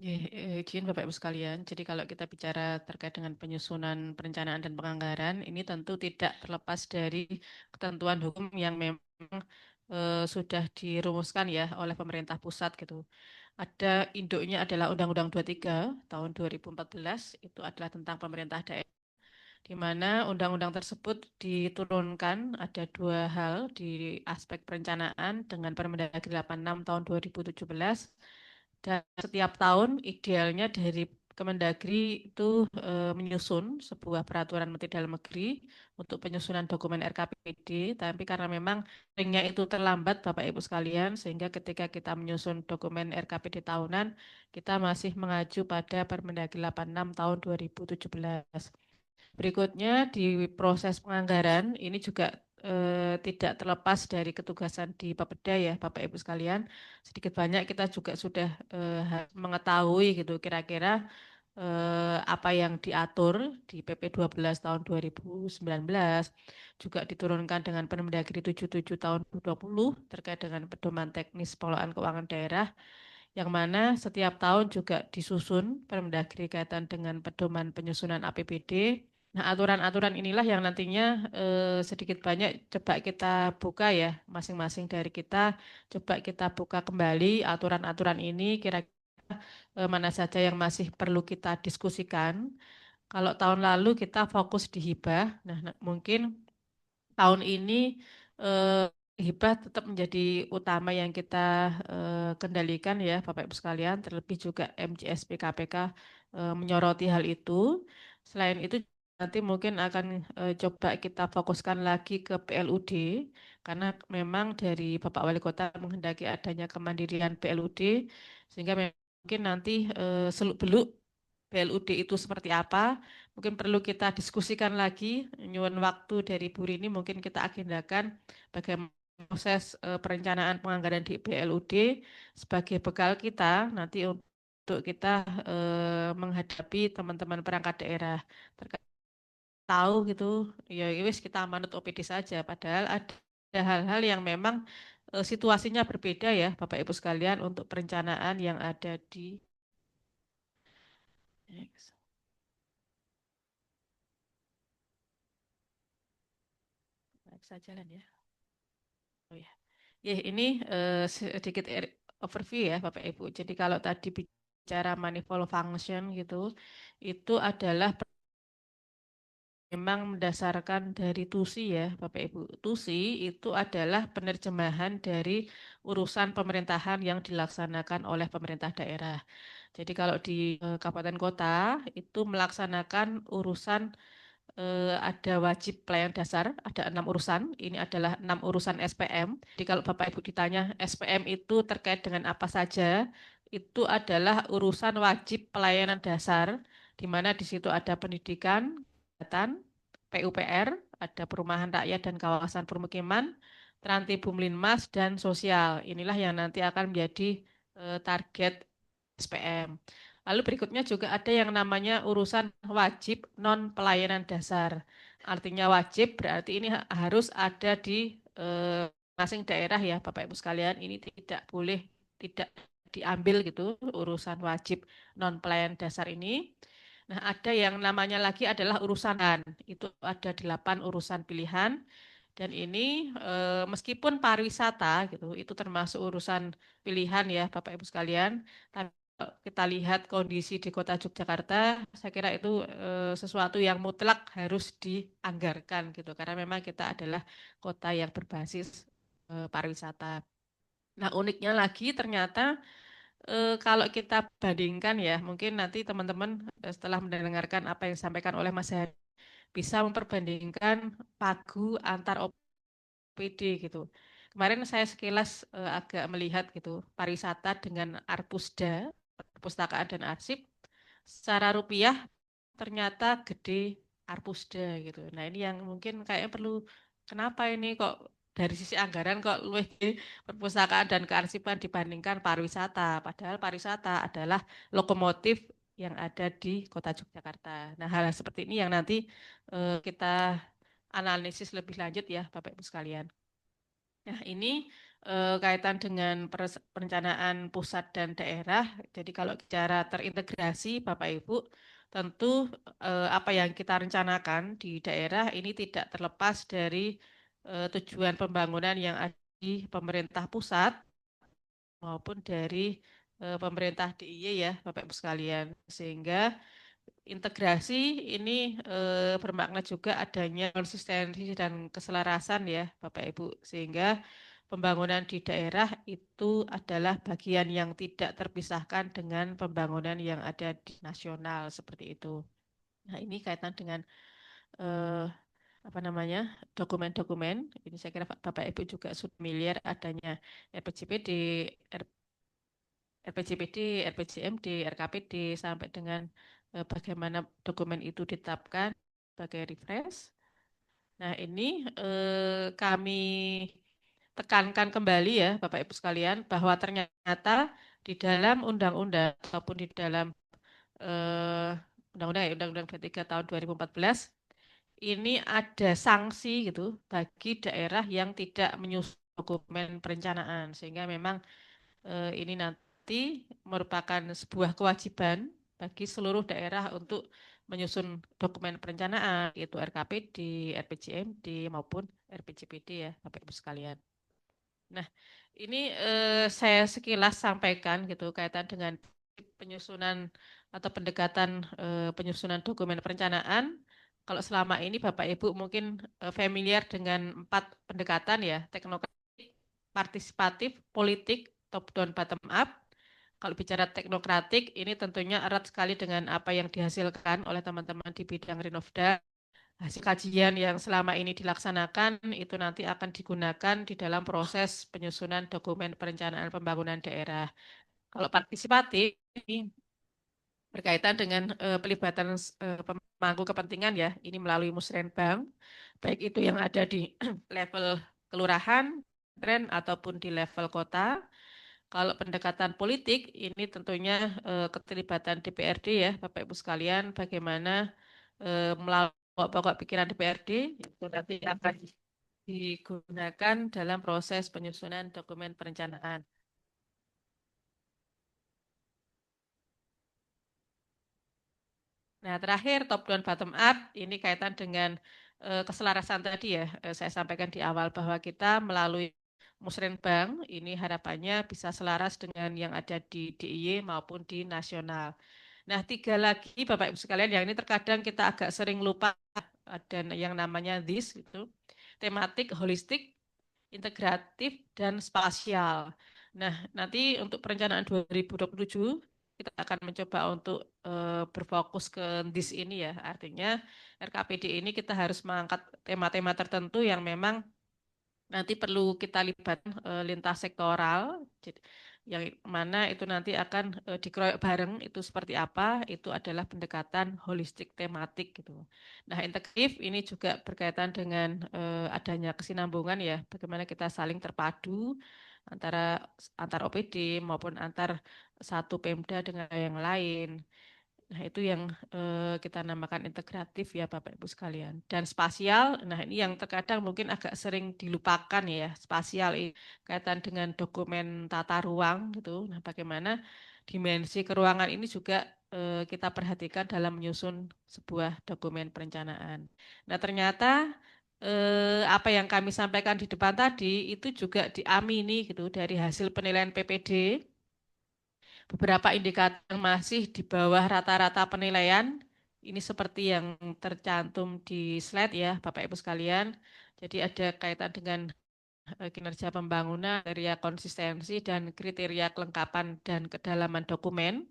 Izin Bapak Ibu sekalian, jadi kalau kita bicara terkait dengan penyusunan perencanaan dan penganggaran, ini tentu tidak terlepas dari ketentuan hukum yang memang sudah dirumuskan ya oleh pemerintah pusat gitu. Ada induknya adalah Undang-Undang 23 tahun 2014, itu adalah tentang pemerintah daerah, di mana undang-undang tersebut diturunkan ada dua hal di aspek perencanaan dengan Permendagri 86 tahun 2017. Dan setiap tahun idealnya dari Kemendagri itu menyusun sebuah peraturan Menteri Dalam Negeri untuk penyusunan dokumen RKPD, tapi karena memang seringnya itu terlambat Bapak Ibu sekalian, sehingga ketika kita menyusun dokumen RKPD tahunan, kita masih mengacu pada Permendagri 86 tahun 2017. Berikutnya di proses penganggaran ini juga tidak terlepas dari ketugasan di Bapeda ya Bapak Ibu sekalian. Sedikit banyak kita juga sudah mengetahui gitu kira-kira apa yang diatur di PP 12 tahun 2019, juga diturunkan dengan Permendagri 77 tahun 2020 terkait dengan pedoman teknis pengelolaan keuangan daerah, yang mana setiap tahun juga disusun Permendagri kaitan dengan pedoman penyusunan APBD. Nah, aturan-aturan inilah yang nantinya sedikit banyak coba kita buka ya, masing-masing dari kita coba kita buka kembali aturan-aturan ini, kira-kira mana saja yang masih perlu kita diskusikan. Kalau tahun lalu kita fokus di hibah, nah mungkin tahun ini eh, hibah tetap menjadi utama yang kita kendalikan ya Bapak Ibu sekalian, terlebih juga MJS PKPK menyoroti hal itu. Selain itu nanti mungkin akan coba kita fokuskan lagi ke PLUD, karena memang dari Bapak Wali Kota menghendaki adanya kemandirian PLUD, sehingga mungkin nanti seluk-beluk PLUD itu seperti apa, mungkin perlu kita diskusikan lagi. Nyuwun waktu dari Bu Rini, mungkin kita agendakan bagaimana proses perencanaan penganggaran di PLUD sebagai bekal kita nanti untuk kita menghadapi teman-teman perangkat daerah terkait tahu gitu, ya wis kita manut OPD saja. Padahal ada hal-hal yang memang situasinya berbeda ya Bapak Ibu sekalian untuk perencanaan yang ada di bisa jalan ya. Oh ya. Ya, ini sedikit overview ya Bapak Ibu. Jadi kalau tadi bicara manifold function gitu, itu adalah memang mendasarkan dari TUSI ya Bapak Ibu. TUSI itu adalah penerjemahan dari urusan pemerintahan yang dilaksanakan oleh pemerintah daerah. Jadi kalau di kabupaten kota itu melaksanakan urusan ada wajib pelayanan dasar, ada 6 urusan. Ini adalah 6 urusan SPM. Jadi kalau Bapak Ibu ditanya SPM itu terkait dengan apa saja, itu adalah urusan wajib pelayanan dasar, di mana di situ ada pendidikan, kesehatan, PUPR, ada perumahan rakyat dan kawasan permukiman, Tranti Bumlinmas, dan sosial. Inilah yang nanti akan menjadi target SPM. Lalu berikutnya juga ada yang namanya urusan wajib non pelayanan dasar. Artinya wajib berarti ini harus ada di masing daerah ya Bapak Ibu sekalian. Ini tidak boleh tidak diambil gitu urusan wajib non pelayanan dasar ini. Nah, ada yang namanya lagi adalah urusan. Itu ada 8 urusan pilihan. Dan ini meskipun pariwisata gitu, itu termasuk urusan pilihan ya Bapak Ibu sekalian. Tapi kalau kita lihat kondisi di Kota Yogyakarta, saya kira itu sesuatu yang mutlak harus dianggarkan gitu, karena memang kita adalah kota yang berbasis pariwisata. Nah, uniknya lagi ternyata kalau kita bandingkan ya, mungkin nanti teman-teman setelah mendengarkan apa yang disampaikan oleh Mas Hari, bisa memperbandingkan pagu antar OPD gitu. Kemarin saya sekilas agak melihat gitu pariwisata dengan Arpusda, perpustakaan dan arsip, secara rupiah ternyata gede Arpusda gitu. Nah ini yang mungkin kayaknya perlu, kenapa ini kok dari sisi anggaran kok lebih perpustakaan dan kearsipan dibandingkan pariwisata. Padahal pariwisata adalah lokomotif yang ada di Kota Yogyakarta. Nah hal seperti ini yang nanti kita analisis lebih lanjut ya Bapak Ibu sekalian. Nah, ini kaitan dengan perencanaan pusat dan daerah. Jadi kalau secara terintegrasi, Bapak Ibu, tentu apa yang kita rencanakan di daerah ini tidak terlepas dari tujuan pembangunan yang ada di pemerintah pusat maupun dari pemerintah DIY ya, Bapak Ibu sekalian. Sehingga integrasi ini bermakna juga adanya konsistensi dan keselarasan ya Bapak Ibu, sehingga pembangunan di daerah itu adalah bagian yang tidak terpisahkan dengan pembangunan yang ada di nasional seperti itu. Nah, ini kaitan dengan eh, apa namanya dokumen-dokumen. Ini saya kira Bapak Ibu juga sudah familiar adanya RPJPD, RPJPD, RPJMD, RKPD sampai dengan bagaimana dokumen itu ditetapkan sebagai refresh. Nah, ini kami tekankan kembali ya Bapak Ibu sekalian bahwa ternyata di dalam undang-undang ataupun di dalam eh, undang-undang ya Undang-Undang 23 tahun 2014 ini ada sanksi gitu bagi daerah yang tidak menyusun dokumen perencanaan sehingga memang ini nanti merupakan sebuah kewajiban bagi seluruh daerah untuk menyusun dokumen perencanaan, yaitu RKPD, RPJMD, maupun RPJPD ya, Bapak Ibu sekalian. Nah, ini saya sekilas sampaikan gitu kaitan dengan penyusunan atau pendekatan penyusunan dokumen perencanaan. Kalau selama ini Bapak Ibu mungkin familiar dengan 4 pendekatan ya, teknokratik, partisipatif, politik, top down, bottom up. Kalau bicara teknokratik, ini tentunya erat sekali dengan apa yang dihasilkan oleh teman-teman di bidang Rinovda. Hasil kajian yang selama ini dilaksanakan itu nanti akan digunakan di dalam proses penyusunan dokumen perencanaan pembangunan daerah. Kalau partisipatif, ini berkaitan dengan pelibatan pemangku kepentingan ya, ini melalui musrenbang, baik itu yang ada di level kelurahan, tren ataupun di level kota. Kalau pendekatan politik ini tentunya keterlibatan DPRD ya, Bapak Ibu sekalian, bagaimana melalui pokok pikiran DPRD itu nanti akan digunakan dalam proses penyusunan dokumen perencanaan. Nah, terakhir top down bottom up ini kaitan dengan keselarasan tadi ya. Saya sampaikan di awal bahwa kita melalui Musrenbang ini harapannya bisa selaras dengan yang ada di DIY maupun di nasional. Nah, 3 lagi Bapak Ibu sekalian yang ini terkadang kita agak sering lupa ada yang namanya this itu tematik, holistik, integratif, dan spasial. Nah, nanti untuk perencanaan 2027 kita akan mencoba untuk berfokus ke this ini ya. Artinya RKPD ini kita harus mengangkat tema-tema tertentu yang memang nanti perlu kita libatkan lintas sektoral, yang mana itu nanti akan dikeroyok bareng itu seperti apa, itu adalah pendekatan holistik tematik gitu. Nah, integratif ini juga berkaitan dengan adanya kesinambungan ya, bagaimana kita saling terpadu antara antar OPD maupun antar satu Pemda dengan yang lain. Nah, itu yang kita namakan integratif ya Bapak Ibu sekalian. Dan spasial, nah ini yang terkadang mungkin agak sering dilupakan ya. Spasial ini kaitan dengan dokumen tata ruang gitu. Nah, bagaimana dimensi keruangan ini juga kita perhatikan dalam menyusun sebuah dokumen perencanaan. Nah, ternyata apa yang kami sampaikan di depan tadi itu juga diamini gitu dari hasil penilaian PPD beberapa indikator yang masih di bawah rata-rata penilaian. Ini seperti yang tercantum di slide ya, Bapak Ibu sekalian. Jadi ada kaitan dengan kinerja pembangunan, kriteria konsistensi, dan kriteria kelengkapan dan kedalaman dokumen.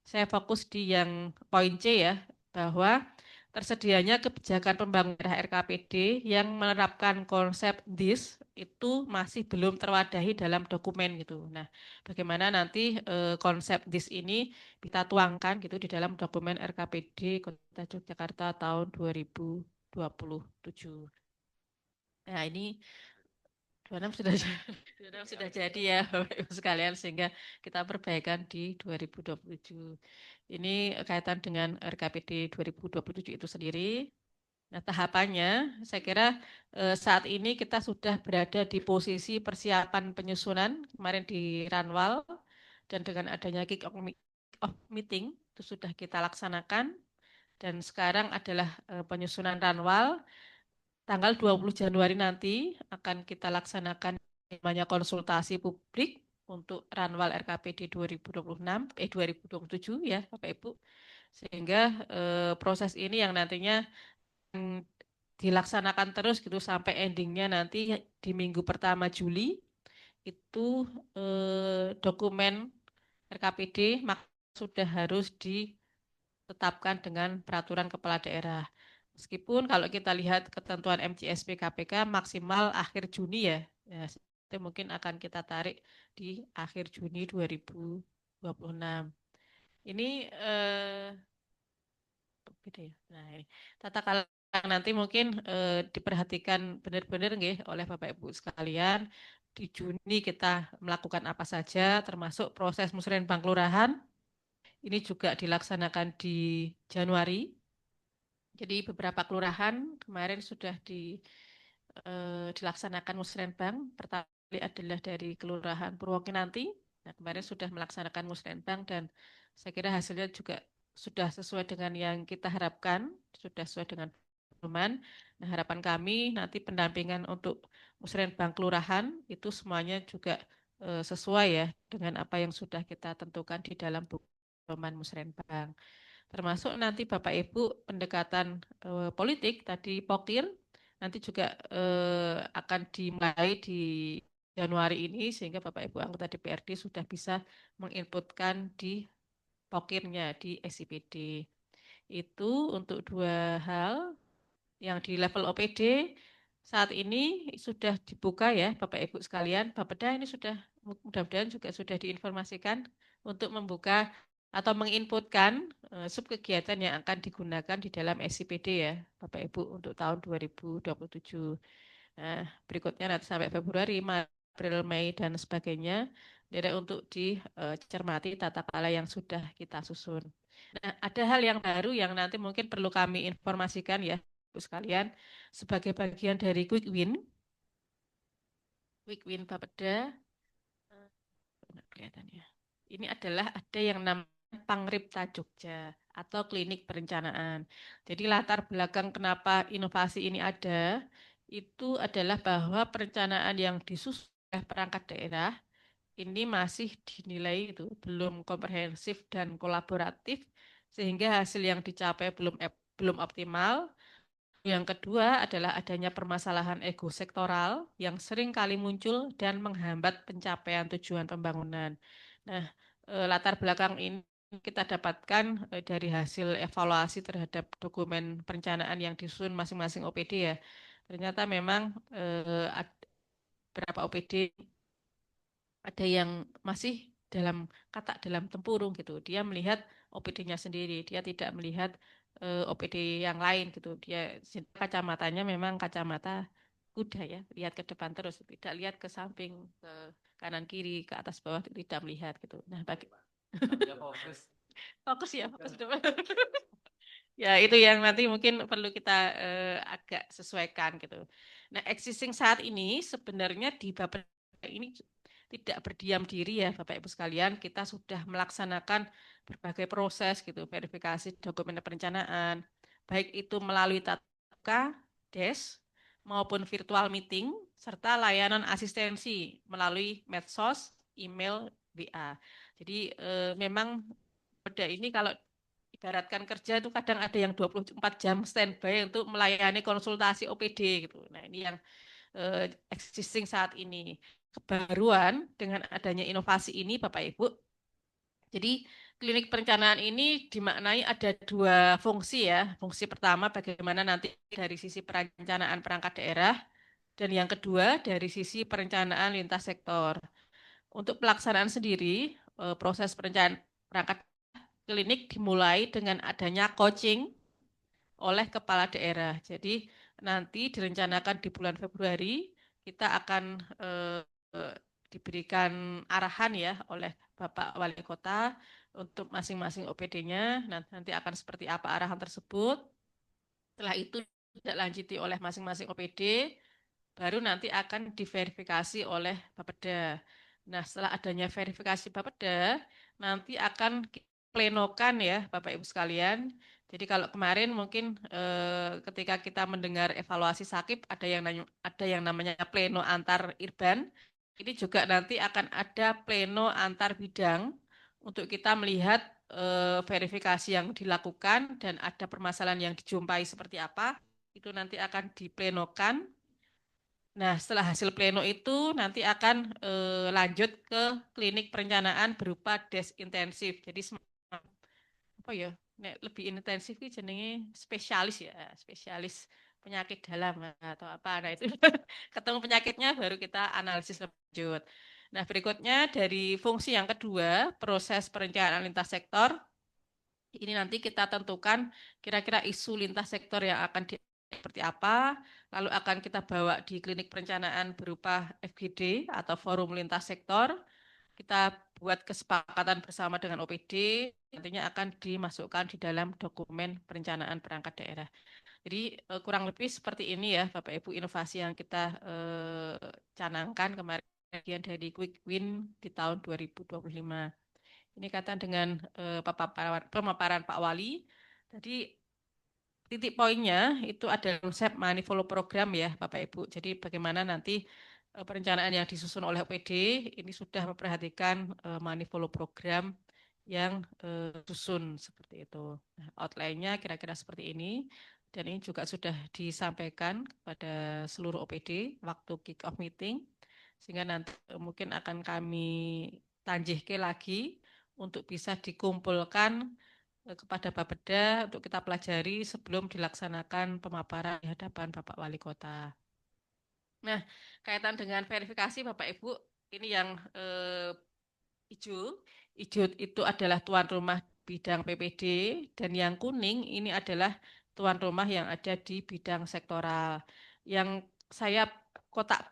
Saya fokus di yang poin C ya, bahwa tersedianya kebijakan pembangunan daerah RKPD yang menerapkan konsep this itu masih belum terwadahi dalam dokumen gitu. Nah, bagaimana nanti konsep this ini kita tuangkan gitu di dalam dokumen RKPD Kota Yogyakarta tahun 2027. Nah, ini 26 sudah 26 sudah jadi ya Bapak Ibu sekalian sehingga kita perbaikan di 2027. Ini kaitan dengan RKPD 2027 itu sendiri. Nah, tahapannya saya kira saat ini kita sudah berada di posisi persiapan penyusunan kemarin di Ranwal dan dengan adanya kick off meeting itu sudah kita laksanakan dan sekarang adalah penyusunan Ranwal tanggal 20 Januari nanti akan kita laksanakan namanya konsultasi publik untuk Ranwal RKPD 2026 2027 ya Bapak Ibu sehingga proses ini yang nantinya dilaksanakan terus gitu sampai endingnya nanti di minggu pertama Juli itu dokumen RKPD sudah harus ditetapkan dengan peraturan kepala daerah. Meskipun kalau kita lihat ketentuan MCSP KPK maksimal akhir Juni ya, ya itu mungkin akan kita tarik di akhir Juni 2026. Ini beda ya. Nah, ini tata kelola yang nanti mungkin diperhatikan benar-benar nggih oleh Bapak Ibu sekalian. Di Juni kita melakukan apa saja, termasuk proses musrenbang kelurahan. Ini juga dilaksanakan di Januari. Jadi beberapa kelurahan kemarin sudah dilaksanakan musrenbang. Pertama adalah dari Kelurahan Purwokinanti. Nah, kemarin sudah melaksanakan musrenbang dan saya kira hasilnya juga sudah sesuai dengan yang kita harapkan, sudah sesuai dengan pedoman. Nah, harapan kami nanti pendampingan untuk musrenbang kelurahan itu semuanya juga sesuai ya dengan apa yang sudah kita tentukan di dalam pedoman musrenbang. Termasuk nanti Bapak Ibu pendekatan politik tadi Pokir nanti juga akan dimulai di Januari ini sehingga Bapak Ibu anggota DPRD sudah bisa menginputkan di Pokirnya di SIPD. Itu untuk dua hal yang di level OPD saat ini sudah dibuka ya Bapak Ibu sekalian. Bapeda ini sudah mudah-mudahan juga sudah diinformasikan untuk membuka atau menginputkan sub kegiatan yang akan digunakan di dalam SIPD ya Bapak Ibu untuk tahun 2027. Nah, berikutnya nanti sampai Februari, April, Mei dan sebagainya jadi untuk dicermati tata kelola yang sudah kita susun. Nah, ada hal yang baru yang nanti mungkin perlu kami informasikan ya, Bu sekalian, sebagai bagian dari Quick Win Bapeda, kelihatannya. Ini adalah ada yang namanya Pangripta Jogja atau klinik perencanaan. Jadi latar belakang kenapa inovasi ini ada, itu adalah bahwa perencanaan yang disusun oleh perangkat daerah ini masih dinilai itu belum komprehensif dan kolaboratif sehingga hasil yang dicapai belum optimal. Yang kedua adalah adanya permasalahan ego sektoral yang sering kali muncul dan menghambat pencapaian tujuan pembangunan. Nah, latar belakang ini kita dapatkan dari hasil evaluasi terhadap dokumen perencanaan yang disusun masing-masing OPD ya. Ternyata memang beberapa OPD ada yang masih dalam tempurung gitu. Dia melihat OPD-nya sendiri, dia tidak melihat OPD yang lain gitu. Dia kacamatanya memang kacamata kuda ya, lihat ke depan terus, tidak lihat ke samping, ke kanan kiri, ke atas bawah tidak melihat gitu. Nah, fokus ya, fokus depan. Ya, itu yang nanti mungkin perlu kita agak sesuaikan gitu. Nah, existing saat ini sebenarnya di Bapak ini tidak berdiam diri ya Bapak Ibu sekalian, kita sudah melaksanakan berbagai proses gitu, verifikasi dokumen perencanaan, baik itu melalui tatap muka, desk, maupun virtual meeting, serta layanan asistensi melalui medsos, email, WA. Jadi memang pada ini kalau ibaratkan kerja itu kadang ada yang 24 jam standby untuk melayani konsultasi OPD gitu. Nah, ini yang existing saat ini. Kebaruan dengan adanya inovasi ini Bapak Ibu. Jadi klinik perencanaan ini dimaknai ada dua fungsi ya. Fungsi pertama bagaimana nanti dari sisi perencanaan perangkat daerah dan yang kedua dari sisi perencanaan lintas sektor. Untuk pelaksanaan sendiri, proses perencanaan perangkat klinik dimulai dengan adanya coaching oleh kepala daerah. Jadi nanti direncanakan di bulan Februari kita akan diberikan arahan ya oleh Bapak Wali Kota untuk masing-masing OPD-nya. Nanti akan seperti apa arahan tersebut. Setelah itu ditindaklanjuti oleh masing-masing OPD, baru nanti akan diverifikasi oleh Bapeda. Nah, setelah adanya verifikasi Bapeda, nanti akan plenokan ya, Bapak Ibu sekalian. Jadi kalau kemarin mungkin ketika kita mendengar evaluasi sakit ada yang namanya pleno antar irban. Ini juga nanti akan ada pleno antar bidang untuk kita melihat verifikasi yang dilakukan dan ada permasalahan yang dijumpai seperti apa. Itu nanti akan diplenokan. Nah, setelah hasil pleno itu nanti akan lanjut ke klinik perencanaan berupa des intensif. Jadi apa ya? Nek lebih intensif itu jenenge spesialis ya, spesialis penyakit dalam atau apa. Nah, itu ketemu penyakitnya baru kita analisis lebih lanjut. Nah, berikutnya dari fungsi yang kedua, proses perencanaan lintas sektor. Ini nanti kita tentukan kira-kira isu lintas sektor yang akan seperti apa, lalu akan kita bawa di klinik perencanaan berupa FGD atau forum lintas sektor. Kita buat kesepakatan bersama dengan OPD, nantinya akan dimasukkan di dalam dokumen perencanaan perangkat daerah. Jadi kurang lebih seperti ini ya Bapak Ibu inovasi yang kita canangkan kemarin bagian dari Quick Win di tahun 2025. Ini kaitan dengan pemaparan Pak Wali. Jadi titik poinnya itu ada konsep money follow program ya Bapak Ibu. Jadi bagaimana nanti perencanaan yang disusun oleh OPD ini sudah memperhatikan money follow program yang susun seperti itu. Nah, outline-nya kira-kira seperti ini. Dan ini juga sudah disampaikan kepada seluruh OPD waktu kick off meeting. Sehingga nanti mungkin akan kami tanjihke lagi untuk bisa dikumpulkan kepada Bapeda untuk kita pelajari sebelum dilaksanakan pemaparan di hadapan Bapak Wali Kota. Nah, kaitan dengan verifikasi Bapak Ibu, ini yang hijau. Hijau itu adalah tuan rumah bidang PPD dan yang kuning ini adalah tuan rumah yang ada di bidang sektoral. Yang saya kotak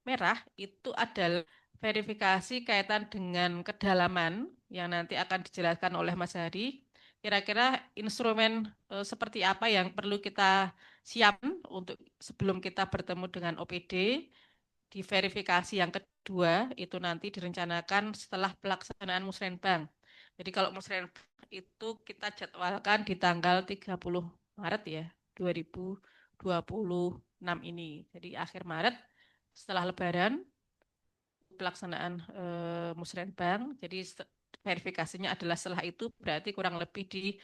merah itu adalah verifikasi kaitan dengan kedalaman yang nanti akan dijelaskan oleh Mas Hari. Kira-kira instrumen seperti apa yang perlu kita siapkan untuk sebelum kita bertemu dengan OPD. Di verifikasi yang kedua itu nanti direncanakan setelah pelaksanaan musrenbang. Jadi kalau musrenbang itu kita jadwalkan di tanggal 30 Maret ya, 2026 ini. Jadi akhir Maret setelah Lebaran pelaksanaan musrenbang. Jadi verifikasinya adalah setelah itu berarti kurang lebih di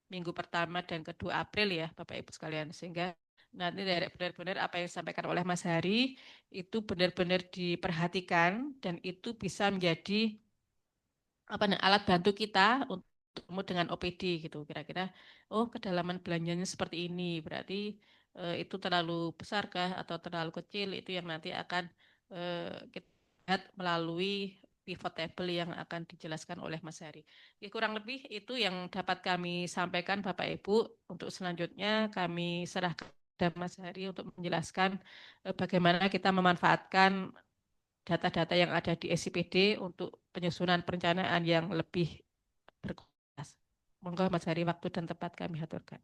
minggu pertama dan kedua April ya Bapak Ibu sekalian. Sehingga nanti dari benar-benar apa yang disampaikan oleh Mas Hari itu benar-benar diperhatikan dan itu bisa menjadi alat bantu kita untuk ketemu dengan OPD gitu. Kira-kira oh kedalaman belanjanya seperti ini. Berarti itu terlalu besar kah atau terlalu kecil itu yang nanti akan kita lihat melalui pivot table yang akan dijelaskan oleh Mas Hari. Ya, kurang lebih itu yang dapat kami sampaikan Bapak Ibu. Untuk selanjutnya kami serahkan kepada Mas Hari untuk menjelaskan bagaimana kita memanfaatkan data-data yang ada di SIPD untuk penyusunan perencanaan yang lebih berkualitas. Monggo Mas Hari, waktu dan tempat kami aturkan.